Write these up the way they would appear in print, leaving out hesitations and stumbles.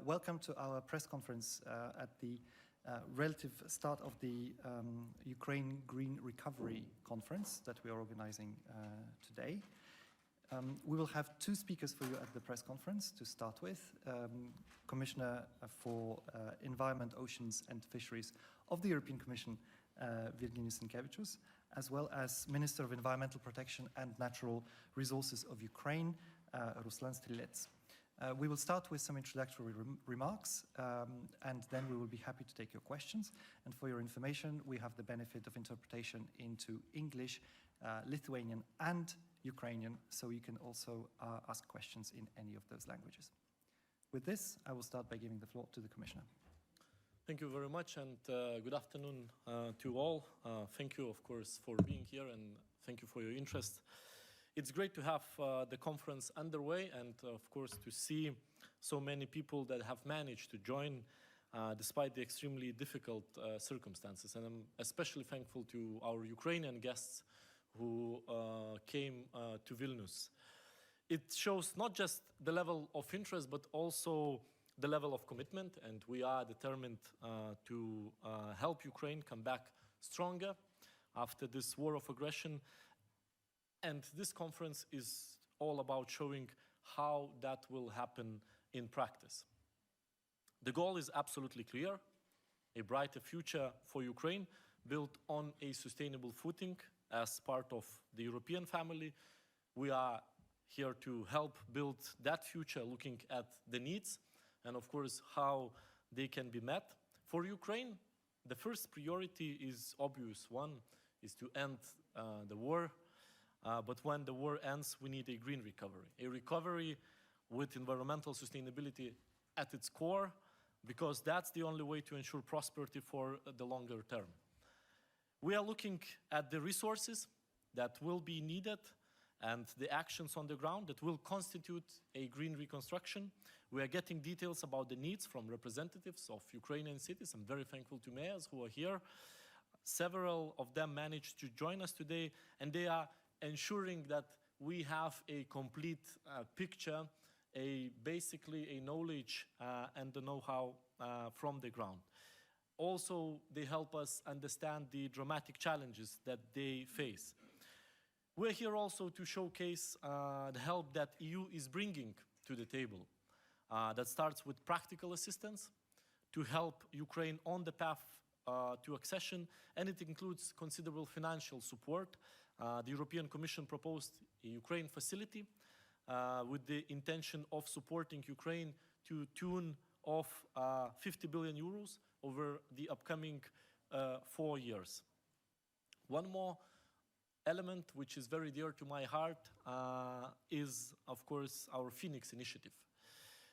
Welcome to our press conference at the relative start of the Ukraine Green Recovery Conference that we are organizing today. We will have two speakers for you at the press conference to start with. Commissioner for Environment, Oceans and Fisheries of the European Commission, Vіргініюса, Sінкявічуsa, as well as Minister of Environmental Protection and Natural Resources of Ukraine, Ruslana СТРІЛЬЦЯ. We will start with some introductory remarks, and then we will be happy to take your questions. And for your information, we have the benefit of interpretation into English, Lithuanian and Ukrainian, so you can also ask questions in any of those languages. With this, I will start by giving the floor to the Commissioner. Thank you very much, and good afternoon to all. Thank you, of course, for being here, and thank you for your interest. It's great to have the conference underway, and of course to see so many people that have managed to join despite the extremely difficult circumstances. And I'm especially thankful to our Ukrainian guests who came to Vільнюсі. It shows not just the level of interest, but also the level of commitment, and we are determined to help Ukraine come back stronger after this war of aggression. And this conference is all about showing how that will happen in practice. The goal is absolutely clear: a brighter future for Ukraine built on a sustainable footing as part of the European family. We are here to help build that future, looking at the needs and, of course, how they can be met. For Ukraine, the first priority is obvious. One is to end the war. But when the war ends, we need a green recovery. A recovery with environmental sustainability at its core, because that's the only way to ensure prosperity for the longer term. We are looking at the resources that will be needed and the actions on the ground that will constitute a green reconstruction. We are getting details about the needs from representatives of Ukrainian cities. I'm very thankful to mayors who are here. Several of them managed to join us today, and they are ensuring that we have a complete picture, basically a knowledge and the know-how from the ground. Also, they help us understand the dramatic challenges that they face. We're here also to showcase the help that EU is bringing to the table. That starts with practical assistance to help Ukraine on the path to accession, and it includes considerable financial support. The European Commission proposed a Ukraine facility with the intention of supporting Ukraine to tune of 50 billion euros over the upcoming 4 years. One more element which is very dear to my heart is, of course, our Phoenix initiative.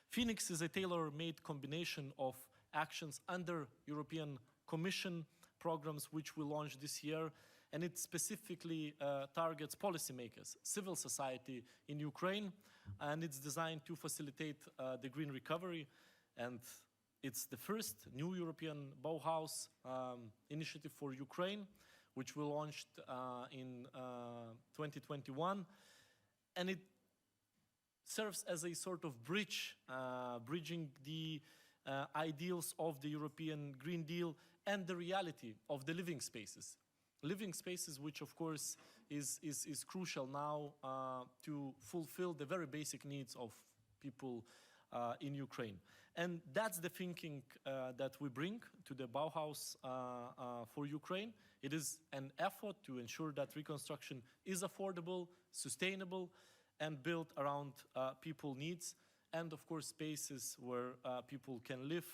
Phoenix is a tailor-made combination of actions under European Commission programs which we launched this year, and it specifically targets policymakers, civil society in Ukraine, and it's designed to facilitate the green recovery. And it's the first new European Bauhaus initiative for Ukraine, which we launched in 2021, and it serves as a sort of bridge, bridging the ideals of the European Green Deal and the reality of the living spaces. Living spaces, which of course is crucial now to fulfill the very basic needs of people in Ukraine. And that's the thinking that we bring to the Bauhaus for Ukraine. It is an effort to ensure that reconstruction is affordable, sustainable, and built around people needs, and of course spaces where people can live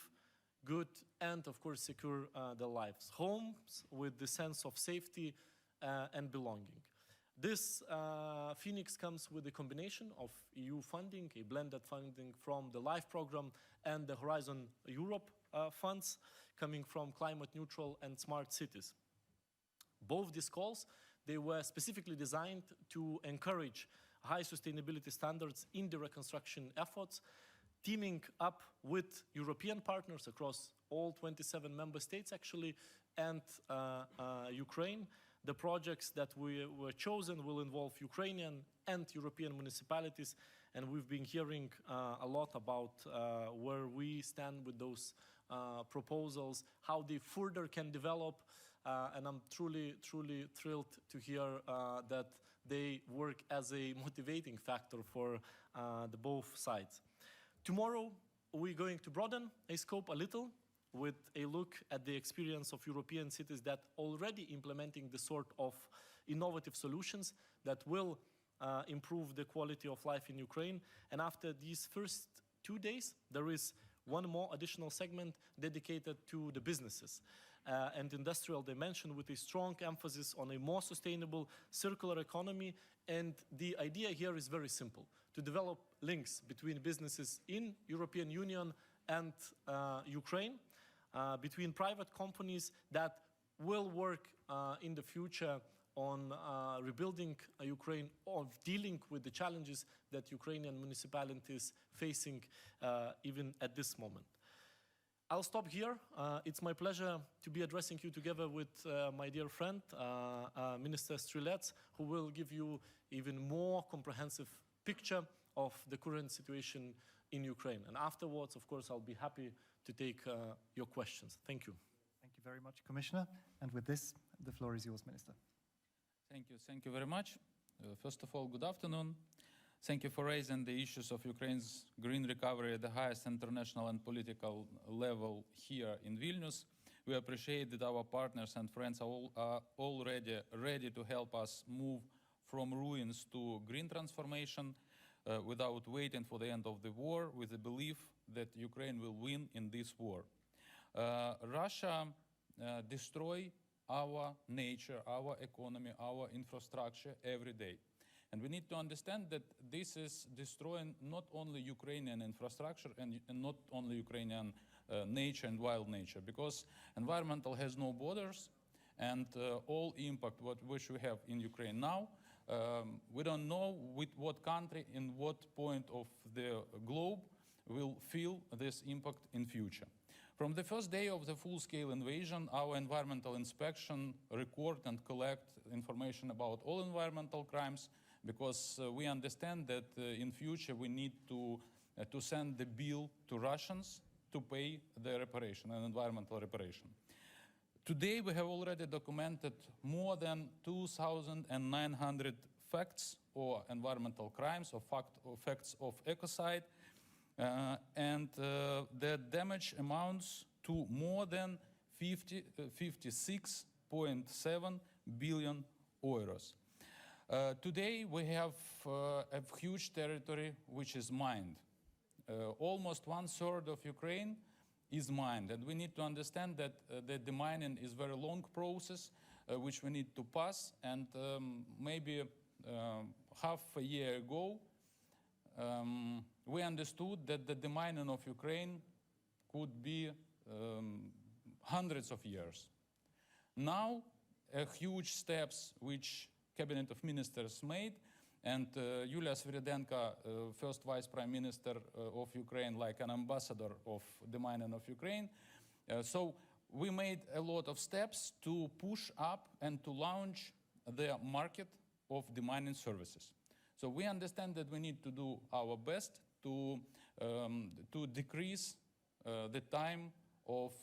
good and of course secure their lives. Homes with the sense of safety and belonging. This Phoenix comes with a combination of EU funding, a blended funding from the LIFE program and the Horizon Europe funds coming from climate neutral and smart cities. Both these calls, they were specifically designed to encourage high sustainability standards in the reconstruction efforts, teaming up with European partners across all 27 member states actually, and Ukraine. The projects that were chosen will involve Ukrainian and European municipalities and we've been hearing a lot about where we stand with those proposals, how they further can develop, and I'm truly thrilled to hear that they work as a motivating factor for the both sides. Tomorrow, we're going to broaden a scope a little with a look at the experience of European cities that already implementing the sort of innovative solutions that will improve the quality of life in Ukraine. And after these first 2 days, there is one more additional segment dedicated to the businesses and industrial dimension with a strong emphasis on a more sustainable circular economy. And the idea here is very simple: to develop links between businesses in European Union and Ukraine, between private companies that will work in the future on rebuilding Ukraine, or dealing with the challenges that Ukrainian municipalities facing even at this moment. I'll stop here. It's my pleasure to be addressing you together with my dear friend, Minister СТРІЛЬЦЯ, who will give you even more comprehensive picture of the current situation in Ukraine. And afterwards, of course, I'll be happy to take your questions. Thank you. Thank you very much, Commissioner. And with this, the floor is yours, Minister. Thank you very much. First of all, good afternoon. Thank you for raising the issues of Ukraine's green recovery at the highest international and political level here in Vilnius. We appreciate that our partners and friends are already ready to help us move from ruins to green transformation without waiting for the end of the war, with the belief that Ukraine will win in this war. Russia destroys our nature, our economy, our infrastructure every day. And we need to understand that this is destroying not only Ukrainian infrastructure and not only Ukrainian nature and wild nature, because environmental has no borders, and all impact which we have in Ukraine now, we don't know with what country, in what point of the globe will feel this impact in future. From the first day of the full-scale invasion, our environmental inspection record and collect information about all environmental crimes, because we understand that in future we need to send the bill to Russians to pay the reparation and environmental reparation. Today we have already documented more than 2,900 facts or environmental crimes or facts of ecocide, and the damage amounts to more than 56.7 billion euros. Today we have a huge territory which is mined. Almost 1/3 of Ukraine is mined, and we need to understand that the demining is a very long process which we need to pass, and maybe half a year ago we understood that the demining of Ukraine could be hundreds of years. Now, huge steps which Cabinet of Ministers made, and Yulia Sviridenko, first Vice Prime Minister of Ukraine, like an ambassador of demining of Ukraine. So we made a lot of steps to push up and to launch the market of demining services. So we understand that we need to do our best to decrease the time of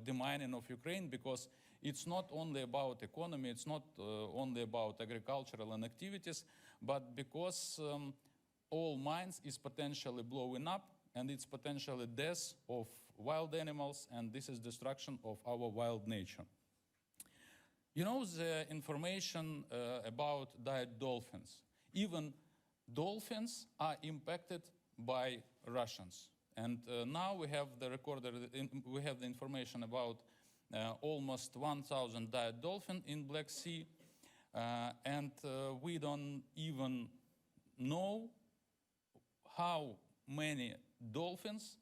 demining of Ukraine, because it's not only about economy, it's not only about agricultural and activities, but because all mines is potentially blowing up, and it's potentially death of wild animals, and this is destruction of our wild nature. You know the information about diet dolphins. Even dolphins are impacted by Russians. And now we have the information about almost 1,000 diet dolphins in Black Sea, and we don't even know how many dolphins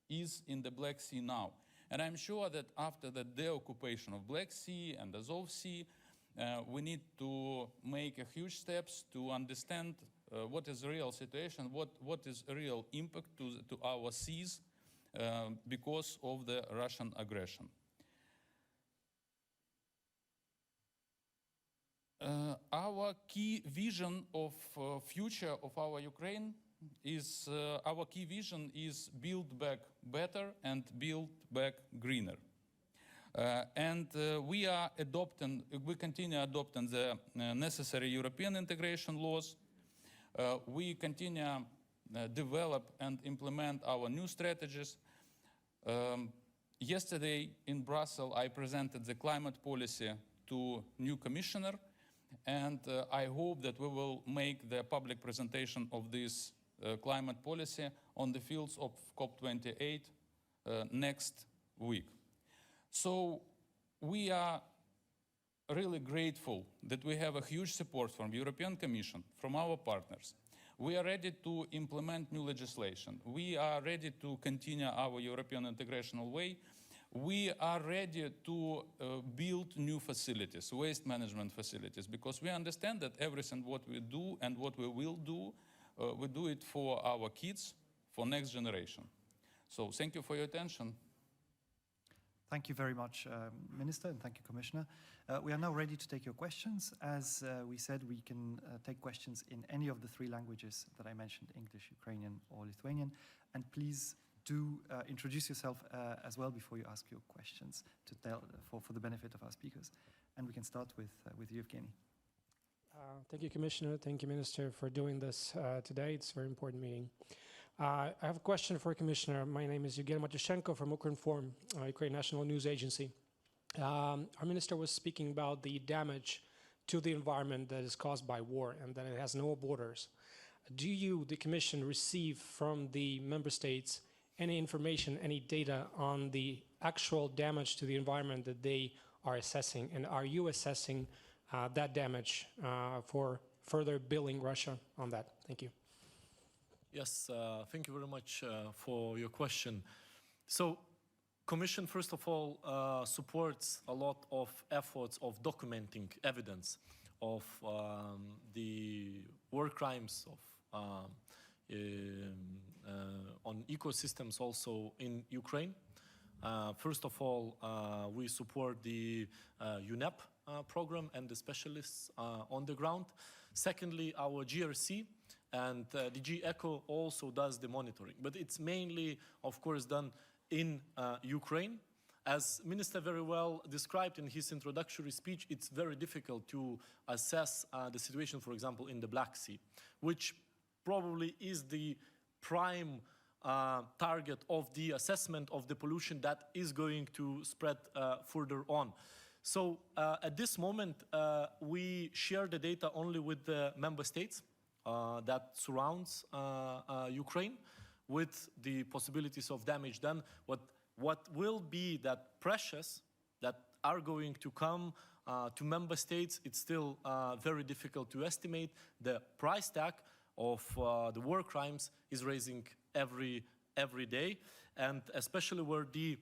is in the Black Sea now. And I'm sure that after the deoccupation of Black Sea and Azov Sea, we need to make a huge steps to understand what is the real situation, what is real impact to our seas because of the Russian aggression. Our key vision of future of our Ukraine is our key vision is build back better and build back greener. We continue adopting the necessary European integration laws. We continue develop and implement our new strategies. Yesterday in Brussels, I presented the climate policy to new commissioner, and I hope that we will make the public presentation of this climate policy on the fields of COP28 next week. So we are really grateful that we have a huge support from the European Commission, from our partners. We are ready to implement new legislation. We are ready to continue our European integrational way. We are ready to build new facilities, waste management facilities, because we understand that everything what we do and what we will do, we do it for our kids, for next generation. So thank you for your attention. Thank you very much, Minister, and thank you, Commissioner. We are now ready to take your questions. As we said, we can take questions in any of the three languages that I mentioned, English, Ukrainian, or Lithuanian. And please do introduce yourself as well before you ask your questions to for the benefit of our speakers. And we can start with you, Evgeny. Thank you, Commissioner. Thank you, Minister, for doing this today. It's a very important meeting. I have a question for Commissioner. My name is Evgeny Matyushenko from Ukrinform, Ukraine National News Agency. Our Minister was speaking about the damage to the environment that is caused by war and that it has no borders. Do you, the Commission, receive from the Member States any information, any data on the actual damage to the environment that they are assessing? And are you assessing that damage for further billing Russia on that? Thank you. Yes, thank you very much for your question. So, Commission, first of all, supports a lot of efforts of documenting evidence of the war crimes of on ecosystems also in Ukraine. First of all, we support the UNEP program and the specialists on the ground. Secondly, our GRC and DG ECHO also does the monitoring. But it's mainly, of course, done in Ukraine. As Minister very well described in his introductory speech, it's very difficult to assess the situation, for example, in the Black Sea, which probably is the prime target of the assessment of the pollution that is going to spread further on. So at this moment, we share the data only with the member states that surrounds Ukraine, with the possibilities of damage done. What will be that precious that are going to come to member states, it's still very difficult to estimate. The price tag of the war crimes is rising every day, and especially where the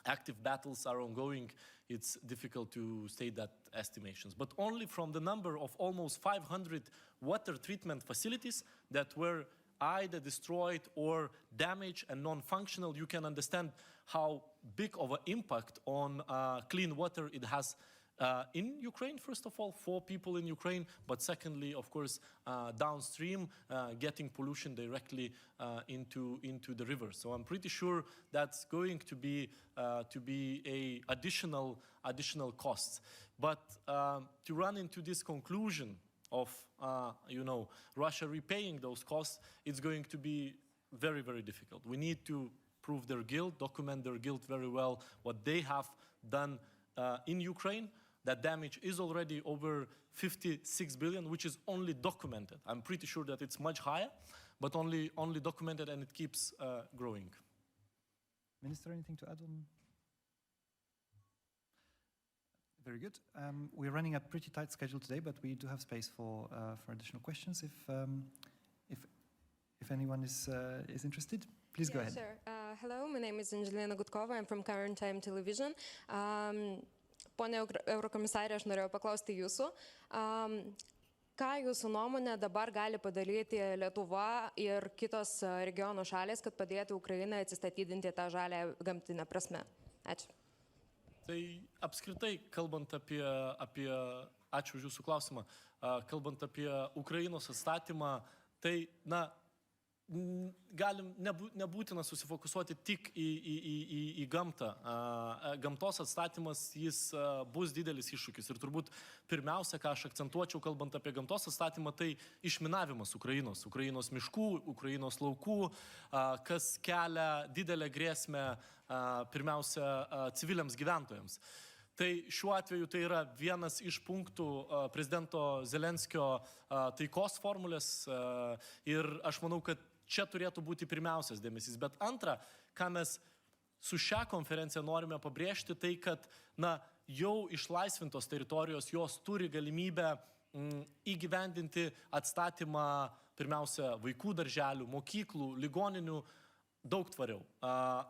active battles are ongoing, it's difficult to state that estimations. But only from the number of almost 500 water treatment facilities that were either destroyed or damaged and non-functional, you can understand how big of an impact on clean water it has in Ukraine, first of all, for people in Ukraine, but secondly, of course, downstream, getting pollution directly into the river. So I'm pretty sure that's going to be a additional costs. But to run into this conclusion of Russia repaying those costs, it's going to be very, very difficult. We need to prove their guilt, document their guilt very well, what they have done in Ukraine. That damage is already over 56 billion, which is only documented. I'm pretty sure that it's much higher, but only documented, and it keeps growing. Minister, anything to add on? Very good. We're running a pretty tight schedule today, but we do have space for additional questions. If anyone is interested, please go ahead. Sure. Hello, my name is Angelina Gutkova. I'm from Current Time Television. Pone Eurokamisarė, aš norėjau paklausti jūsų, ką jūsų nuomonė dabar gali padaryti Lietuva ir kitos regionų šalės, kad padėtų Ukrainai atsistatydinti tą žalę gamtinę prasme? Ačiū. Tai apskritai, kalbant apie ačiū už jūsų klausimą, kalbant apie Ukrainos atstatymą, tai, galim nebūtina susifokusuoti tik į gamtą. Gamtos atstatymas, jis bus didelis iššūkis. Ir turbūt pirmiausia, ką aš akcentuočiau, kalbant apie gamtos atstatymą, tai išminavimas Ukrainos miškų, Ukrainos laukų, kas kelia didelę grėsmę pirmiausia civiliams gyventojams. Tai šiuo atveju tai yra vienas iš punktų prezidento Zelenskio taikos formulės ir aš manau, kad čia turėtų būti pirmiausias dėmesys. Bet antra, ką mes su šią konferenciją norime pabrėžti, tai kad jau išlaisvintos teritorijos jos turi galimybę įgyvendinti atstatymą pirmiausia vaikų darželių, mokyklų, ligoninių, daug tvariau,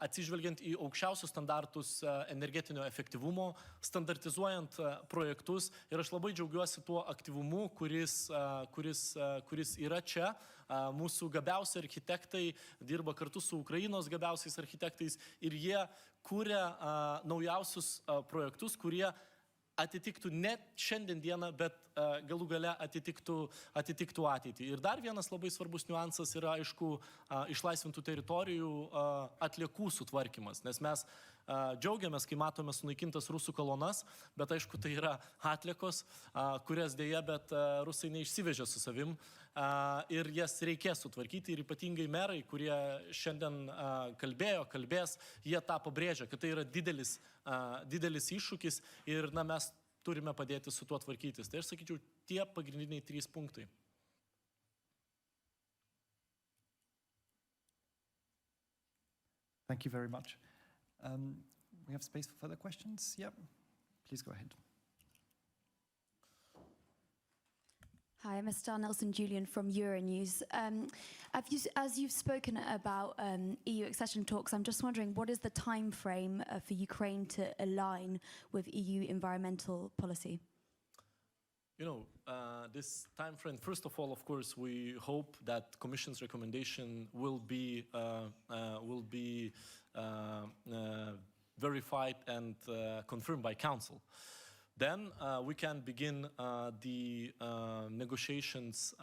atsižvelgiant į aukščiausius standartus energetinio efektyvumo, standartizuojant projektus. Ir aš labai džiaugiuosi tuo aktyvumu, kuris yra čia. Mūsų gabiausi architektai dirba kartu su Ukrainos gabiausiais architektais ir jie kuria naujausius projektus, kurie atitiktų ne šiandien dieną, bet galų gale atitiktų ateitį. Ir dar vienas labai svarbus niuansas yra, aišku, išlaisvintų teritorijų atliekų sutvarkymas, nes mes džiaugiamės, kai matome sunaikintas rusų kolonas, bet aišku, tai yra atliekos, kurias dėja, bet rusai neišsivežė su savim ir jas reikės sutvarkyti ir ypatingai merai, kurie šiandien kalbės, jie tą pabrėžia, kad tai yra didelis iššūkis ir mes turime padėti su tuo tvarkytis. Tai aš sakyčiau, tie pagrindiniai 3 punktai. Thank you very much. We have space for further questions. Yep, please go ahead. Hi, I'm Estelle Nelson-Julian from Euronews. As you've spoken about EU accession talks, I'm just wondering, what is the time frame for Ukraine to align with EU environmental policy? You know, this time frame, first of all, of course, we hope that Commission's recommendation will be verified and confirmed by Council. Then we can begin the negotiations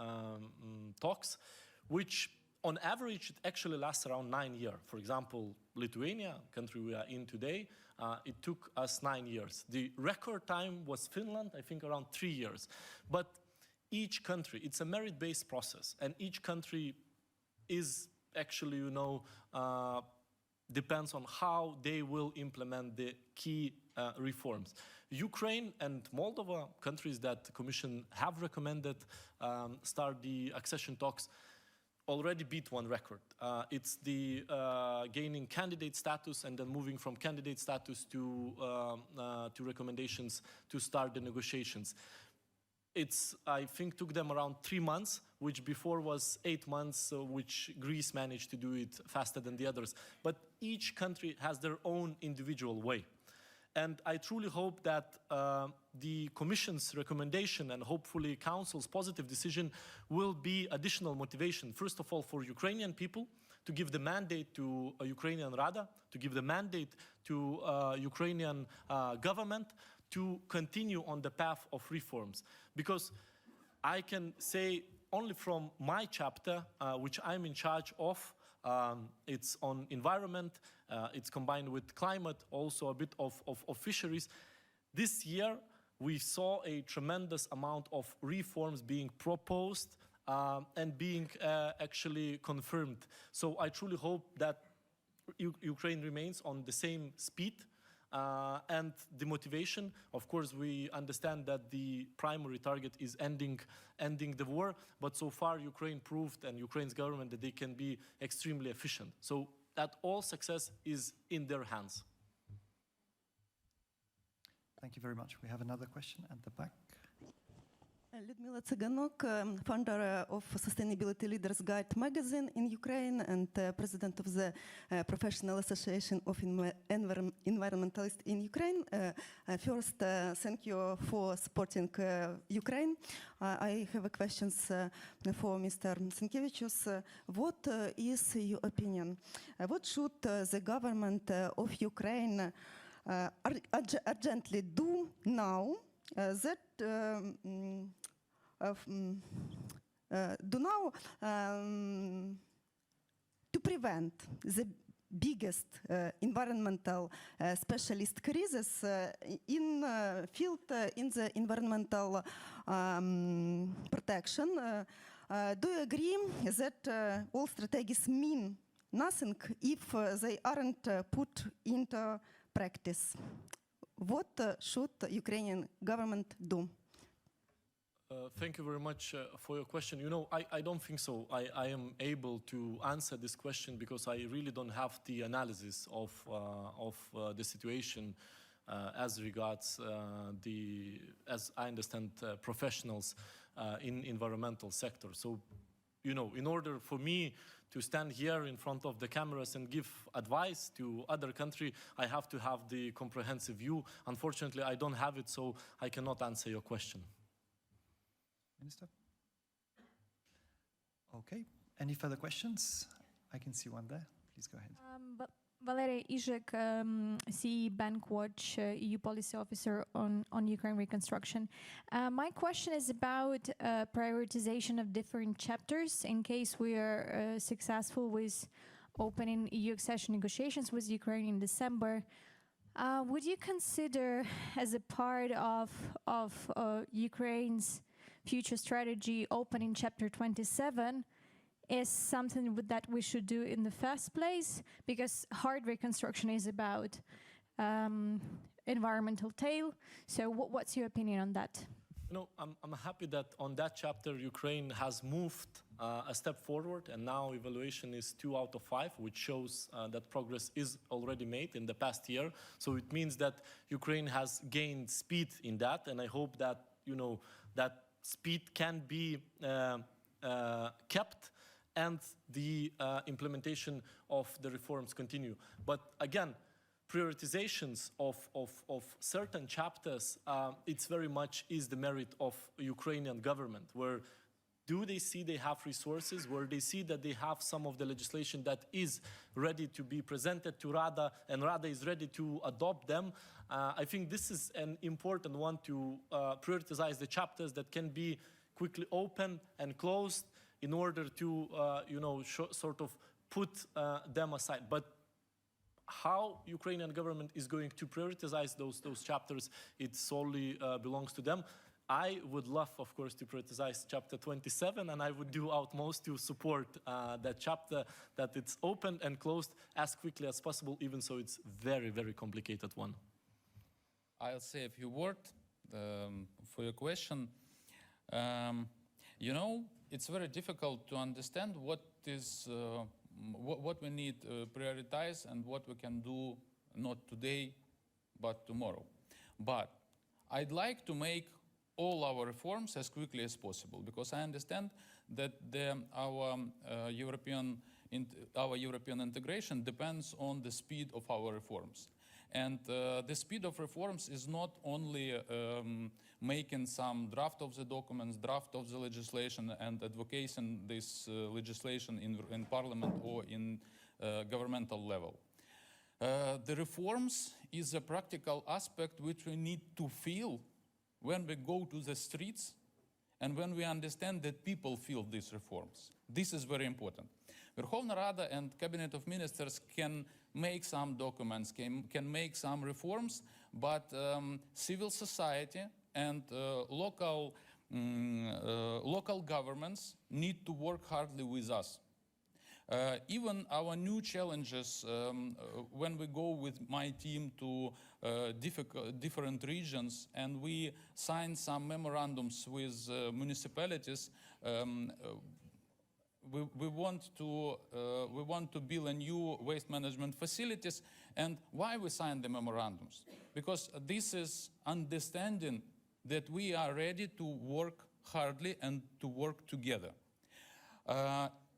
talks, which on average it actually lasts around 9 years. For example, Lithuania, country we are in today, it took us 9 years. The record time was Finland, I think around 3 years. But each country, it's a merit-based process, and each country is actually, you know, depends on how they will implement the key reforms. Ukraine and Moldova, countries that the Commission have recommended start the accession talks, already beat one record. It's the gaining candidate status and then moving from candidate status to recommendations to start the negotiations. It's, I think, took them around 3 months, which before was 8 months, which Greece managed to do it faster than the others. But each country has their own individual way. And I truly hope that the Commission's recommendation and hopefully Council's positive decision will be additional motivation, first of all, for Ukrainian people to give the mandate to a Ukrainian Rada, to give the mandate to Ukrainian government to continue on the path of reforms. Because I can say only from my chapter, which I'm in charge of, it's on environment, it's combined with climate, also a bit of fisheries. This year, we saw a tremendous amount of reforms being proposed and being actually confirmed. So I truly hope that Ukraine remains on the same speed and the motivation. Of course, we understand that the primary target is ending the war, but so far Ukraine proved, and Ukraine's government, that they can be extremely efficient. So that all success is in their hands. Thank you very much. We have another question at the back. Людмила Циганок, founder of Sustainability Leaders Guide magazine in Ukraine and president of the Professional Association of Environmentalists in Ukraine. First, thank you for supporting Ukraine. I have a questions for Mr. Sінкявічуsa. What is your opinion? What should the government of Ukraine urgently do now that prevent the biggest environmental specialist crisis in field in the environmental protection. Do you agree that all strategies mean nothing if they aren't put into practice? What should Ukrainian government do? Thank you very much for your question. You know, I don't think so. I am able to answer this question because I really don't have the analysis of the situation as regards as I understand, professionals in environmental sector. So, you know, in order for me to stand here in front of the cameras and give advice to other country, I have to have the comprehensive view. Unfortunately, I don't have it, so I cannot answer your question. Minister? Okay. Any further questions? I can see one there. Please go ahead. Valeria Izhik, CE Bankwatch, EU Policy Officer on Ukraine reconstruction. My question is about prioritization of different chapters in case we are successful with opening EU accession negotiations with Ukraine in December. Would you consider, as a part of Ukraine's future strategy, opening chapter 27 is something that we should do in the first place? Because hard reconstruction is about environmental tail. So what's your opinion on that? You know, I'm happy that on that chapter, Ukraine has moved a step forward, and now evaluation is 2 out of 5, which shows that progress is already made in the past year. So it means that Ukraine has gained speed in that, and I hope that, you know, that speed can be kept and the implementation of the reforms continue. But again, prioritizations of certain chapters, it's very much is the merit of Ukrainian government, where do they see they have resources, where they see that they have some of the legislation that is ready to be presented to Rada, and Rada is ready to adopt them. I think this is an important one to prioritize the chapters that can be quickly opened and closed in order to, you know, sort of put them aside. But how Ukrainian government is going to prioritize those chapters, it solely belongs to them. I would love, of course, to prioritize chapter 27, and I would do utmost to support that chapter, that it's opened and closed as quickly as possible, even so it's very, very complicated one. I'll say a few words for your question. You know, it's very difficult to understand what we need to prioritize and what we can do not today, but tomorrow. But I'd like to make all our reforms as quickly as possible, because I understand that our European integration depends on the speed of our reforms. And the speed of reforms is not only making some draft of the documents, draft of the legislation, and advocating this legislation in parliament or in governmental level. The reforms is a practical aspect which we need to feel when we go to the streets and when we understand that people feel these reforms. This is very important. Verkhovna Rada and Cabinet of Ministers can make some documents, can make some reforms, but civil society and local governments need to work hardly with us. Even our new challenges, when we go with my team to different regions and we sign some memorandums with municipalities, we want to build a new waste management facilities. And why we sign the memorandums? Because this is understanding that we are ready to work hardly and to work together.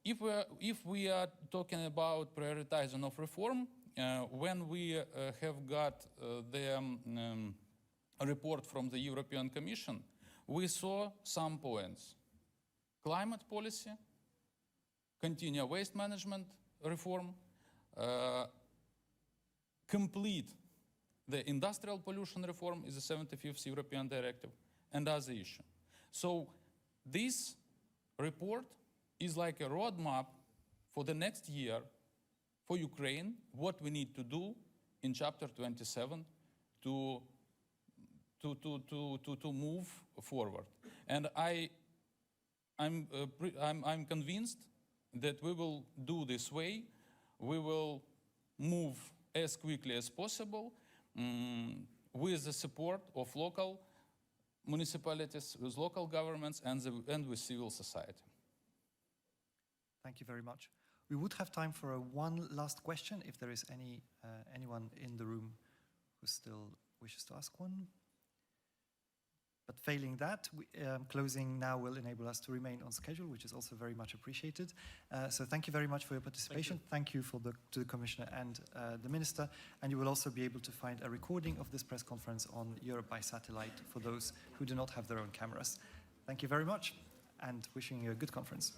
If we are talking about prioritizing of reform, when we have got the report from the European Commission, we saw some points. Climate policy, continue waste management reform, complete the industrial pollution reform is the 75th European Directive, and other issue. So this report is like a roadmap for the next year for Ukraine what we need to do in Chapter 27 to move forward. And I'm convinced that we will do this way. We will move as quickly as possible with the support of local municipalities, with local governments, and with civil society. Thank you very much. We would have time for one last question if there is anyone in the room who still wishes to ask one. But failing that, closing now will enable us to remain on schedule, which is also very much appreciated. So thank you very much for your participation. Thank you to the Commissioner and the Minister. And you will also be able to find a recording of this press conference on Europe by satellite for those who do not have their own cameras. Thank you very much, and wishing you a good conference.